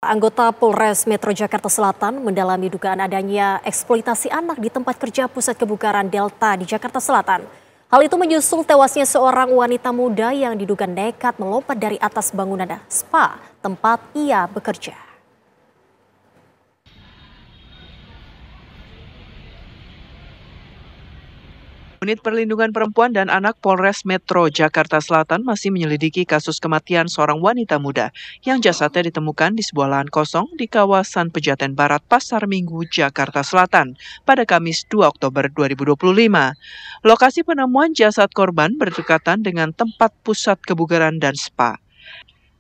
Anggota Polres Metro Jakarta Selatan mendalami dugaan adanya eksploitasi anak di tempat kerja Pusat Kebugaran Delta di Jakarta Selatan. Hal itu menyusul tewasnya seorang wanita muda yang diduga nekat melompat dari atas bangunan spa tempat ia bekerja. Unit Perlindungan Perempuan dan Anak Polres Metro Jakarta Selatan masih menyelidiki kasus kematian seorang wanita muda yang jasadnya ditemukan di sebuah lahan kosong di kawasan Pejaten Barat, Pasar Minggu, Jakarta Selatan pada Kamis 2 Oktober 2025. Lokasi penemuan jasad korban berdekatan dengan tempat pusat kebugaran dan spa.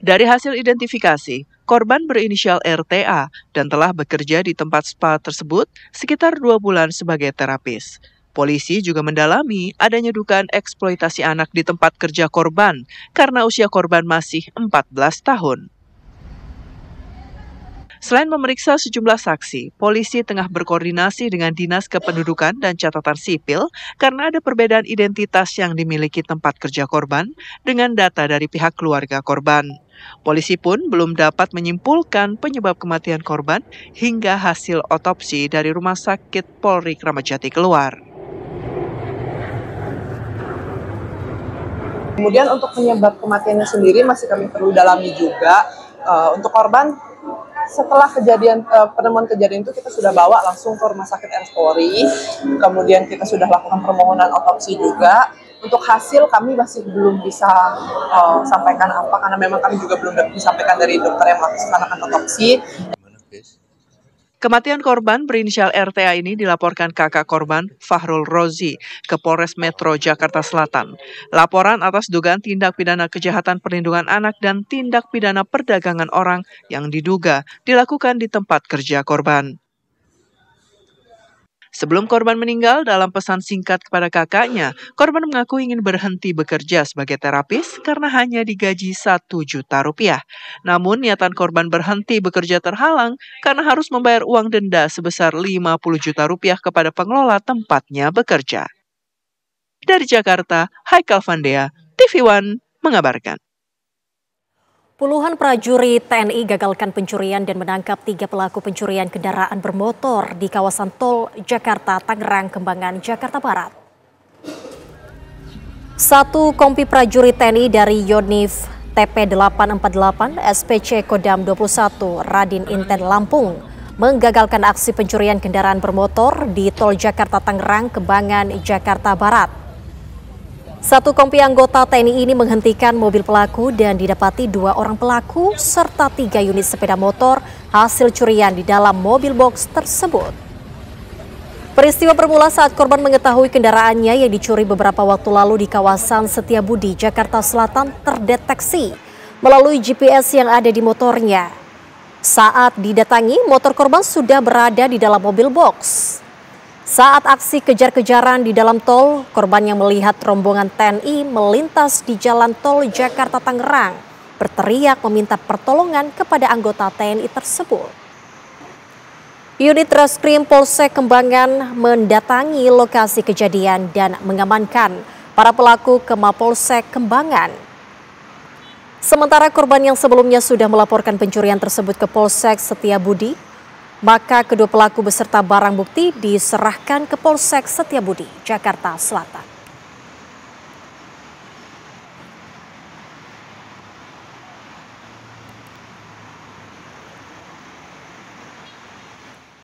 Dari hasil identifikasi, korban berinisial RTA dan telah bekerja di tempat spa tersebut sekitar 2 bulan sebagai terapis. Polisi juga mendalami adanya dugaan eksploitasi anak di tempat kerja korban karena usia korban masih 14 tahun. Selain memeriksa sejumlah saksi, polisi tengah berkoordinasi dengan Dinas Kependudukan dan Catatan Sipil karena ada perbedaan identitas yang dimiliki tempat kerja korban dengan data dari pihak keluarga korban. Polisi pun belum dapat menyimpulkan penyebab kematian korban hingga hasil otopsi dari Rumah Sakit Polri Kramat Jati keluar. Kemudian untuk penyebab kematiannya sendiri masih kami perlu dalami juga. Untuk korban, setelah penemuan kejadian itu kita sudah bawa langsung ke Rumah Sakit RS Polri. Kemudian kita sudah lakukan permohonan otopsi juga. Untuk hasil kami masih belum bisa sampaikan apa, karena memang kami juga belum disampaikan dari dokter yang melaksanakan otopsi. Kematian korban berinisial RTA ini dilaporkan kakak korban Fahrul Rozi ke Polres Metro Jakarta Selatan. Laporan atas dugaan tindak pidana kejahatan perlindungan anak dan tindak pidana perdagangan orang yang diduga dilakukan di tempat kerja korban. Sebelum korban meninggal, dalam pesan singkat kepada kakaknya, korban mengaku ingin berhenti bekerja sebagai terapis karena hanya digaji Rp1 juta. Namun, niatan korban berhenti bekerja terhalang karena harus membayar uang denda sebesar Rp50 juta kepada pengelola tempatnya bekerja. Dari Jakarta, Haikal Vandea, TV One mengabarkan. Puluhan prajurit TNI gagalkan pencurian dan menangkap 3 pelaku pencurian kendaraan bermotor di kawasan Tol Jakarta Tangerang Kembangan, Jakarta Barat. 1 kompi prajurit TNI dari Yonif TP848 SPC Kodam 21 Radin Inten Lampung menggagalkan aksi pencurian kendaraan bermotor di Tol Jakarta Tangerang Kembangan, Jakarta Barat. 1 kompi anggota TNI ini menghentikan mobil pelaku dan didapati 2 orang pelaku serta 3 unit sepeda motor hasil curian di dalam mobil box tersebut. Peristiwa bermula saat korban mengetahui kendaraannya yang dicuri beberapa waktu lalu di kawasan Setiabudi, Jakarta Selatan terdeteksi melalui GPS yang ada di motornya. Saat didatangi, motor korban sudah berada di dalam mobil box. Saat aksi kejar-kejaran di dalam tol, korban yang melihat rombongan TNI melintas di jalan tol Jakarta Tangerang berteriak meminta pertolongan kepada anggota TNI tersebut. Unit Reskrim Polsek Kembangan mendatangi lokasi kejadian dan mengamankan para pelaku ke Mapolsek Kembangan. Sementara korban yang sebelumnya sudah melaporkan pencurian tersebut ke Polsek Setiabudi, maka kedua pelaku beserta barang bukti diserahkan ke Polsek Setiabudi, Jakarta Selatan.